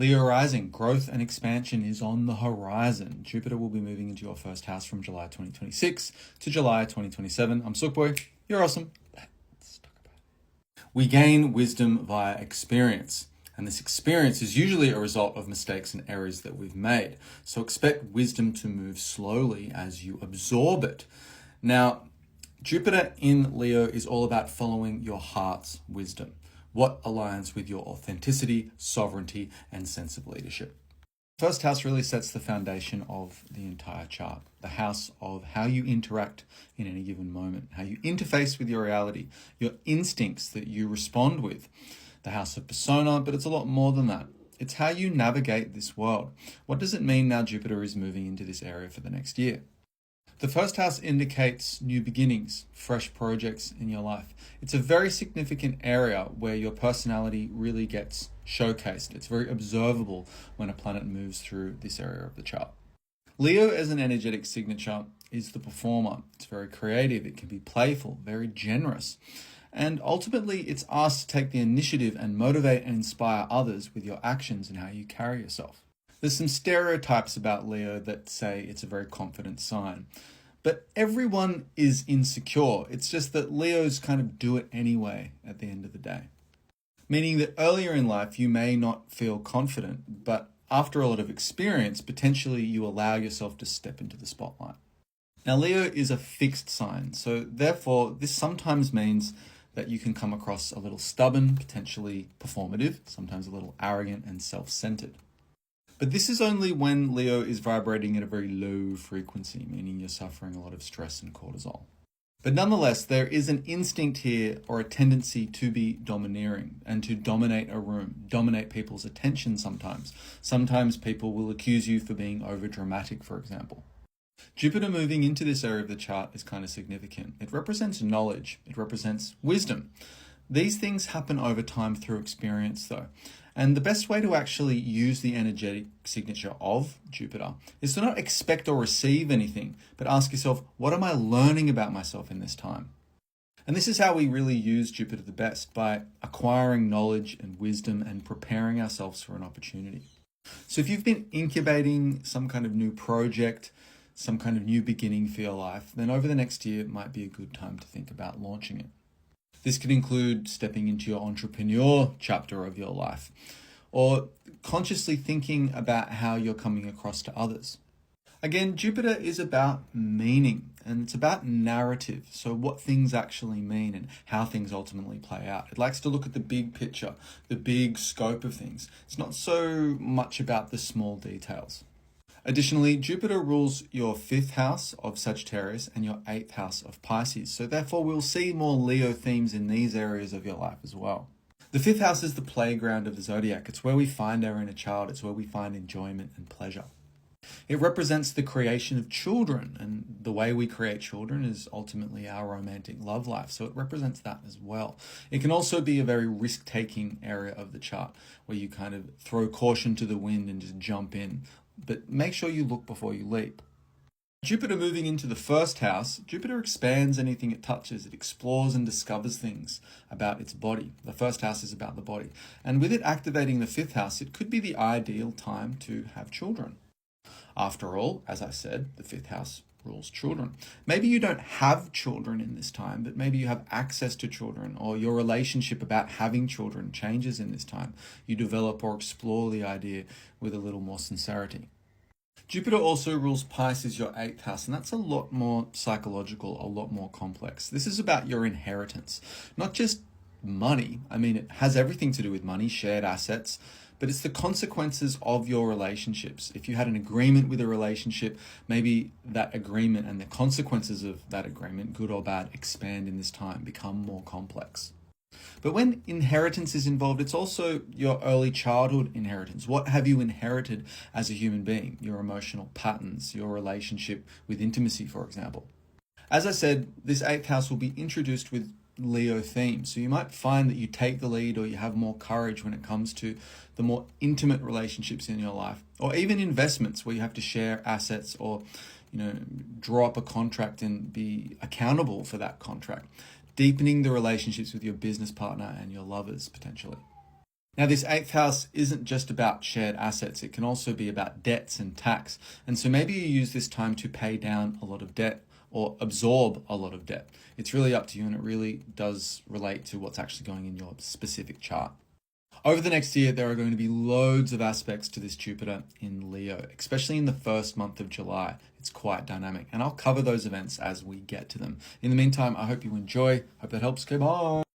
Leo rising, growth and expansion is on the horizon. Jupiter will be moving into your first house from July 2026 to July 2027. I'm Sook Boy. You're awesome. Let's talk about it. We gain wisdom via experience. And this experience is usually a result of mistakes and errors that we've made. So expect wisdom to move slowly as you absorb it. Now, Jupiter in Leo is all about following your heart's wisdom. What aligns with your authenticity, sovereignty, and sense of leadership. First house really sets the foundation of the entire chart. The house of how you interact in any given moment, how you interface with your reality, your instincts that you respond with. The house of persona, but it's a lot more than that. It's how you navigate this world. What does it mean now Jupiter is moving into this area for the next year? The first house indicates new beginnings, fresh projects in your life. It's a very significant area where your personality really gets showcased. It's very observable when a planet moves through this area of the chart. Leo as an energetic signature is the performer. It's very creative. It can be playful, very generous. And ultimately, it's asked to take the initiative and motivate and inspire others with your actions and how you carry yourself. There's some stereotypes about Leo that say it's a very confident sign. But everyone is insecure. It's just that Leos kind of do it anyway at the end of the day. Meaning that earlier in life, you may not feel confident, but after a lot of experience, potentially you allow yourself to step into the spotlight. Now, Leo is a fixed sign. So therefore, this sometimes means that you can come across a little stubborn, potentially performative, sometimes a little arrogant and self-centered. But this is only when Leo is vibrating at a very low frequency, meaning you're suffering a lot of stress and cortisol. But nonetheless, there is an instinct here or a tendency to be domineering and to dominate a room, dominate people's attention sometimes. Sometimes people will accuse you for being overdramatic, for example. Jupiter moving into this area of the chart is kind of significant. It represents knowledge. It represents wisdom. These things happen over time through experience though. And the best way to actually use the energetic signature of Jupiter is to not expect or receive anything, but ask yourself, what am I learning about myself in this time? And this is how we really use Jupiter the best, by acquiring knowledge and wisdom and preparing ourselves for an opportunity. So if you've been incubating some kind of new project, some kind of new beginning for your life, then over the next year it might be a good time to think about launching it. This could include stepping into your entrepreneur chapter of your life, or consciously thinking about how you're coming across to others. Again, Jupiter is about meaning, and it's about narrative, so what things actually mean and how things ultimately play out. It likes to look at the big picture, the big scope of things. It's not so much about the small details. Additionally, Jupiter rules your 5th house of Sagittarius and your 8th house of Pisces. So therefore, we'll see more Leo themes in these areas of your life as well. The 5th house is the playground of the zodiac. It's where we find our inner child. It's where we find enjoyment and pleasure. It represents the creation of children, and the way we create children is ultimately our romantic love life. So it represents that as well. It can also be a very risk-taking area of the chart where you kind of throw caution to the wind and just jump in. But make sure you look before you leap. Jupiter moving into the 1st house, Jupiter expands anything it touches. It explores and discovers things about its body. The 1st house is about the body. And with it activating the 5th house, it could be the ideal time to have children. After all, as I said, the 5th house rules children. Maybe you don't have children in this time, but maybe you have access to children, or your relationship about having children changes in this time. You develop or explore the idea with a little more sincerity. Jupiter also rules Pisces, your 8th house, and that's a lot more psychological, a lot more complex. This is about your inheritance, not just money. I mean, it has everything to do with money, shared assets, but it's the consequences of your relationships. If you had an agreement with a relationship, maybe that agreement and the consequences of that agreement, good or bad, expand in this time, become more complex. But when inheritance is involved, it's also your early childhood inheritance. What have you inherited as a human being? Your emotional patterns, your relationship with intimacy, for example. As I said, this 8th house will be introduced with Leo themes. So you might find that you take the lead, or you have more courage when it comes to the more intimate relationships in your life, or even investments where you have to share assets, or draw up a contract and be accountable for that contract. Deepening the relationships with your business partner and your lovers, potentially. Now, this eighth house isn't just about shared assets. It can also be about debts and tax. And so maybe you use this time to pay down a lot of debt or absorb a lot of debt. It's really up to you, and it really does relate to what's actually going in your specific chart. Over the next year, there are going to be loads of aspects to this Jupiter in Leo, especially in the first month of July. It's quite dynamic, and I'll cover those events as we get to them. In the meantime, I hope you enjoy. Hope that helps. Okay, bye.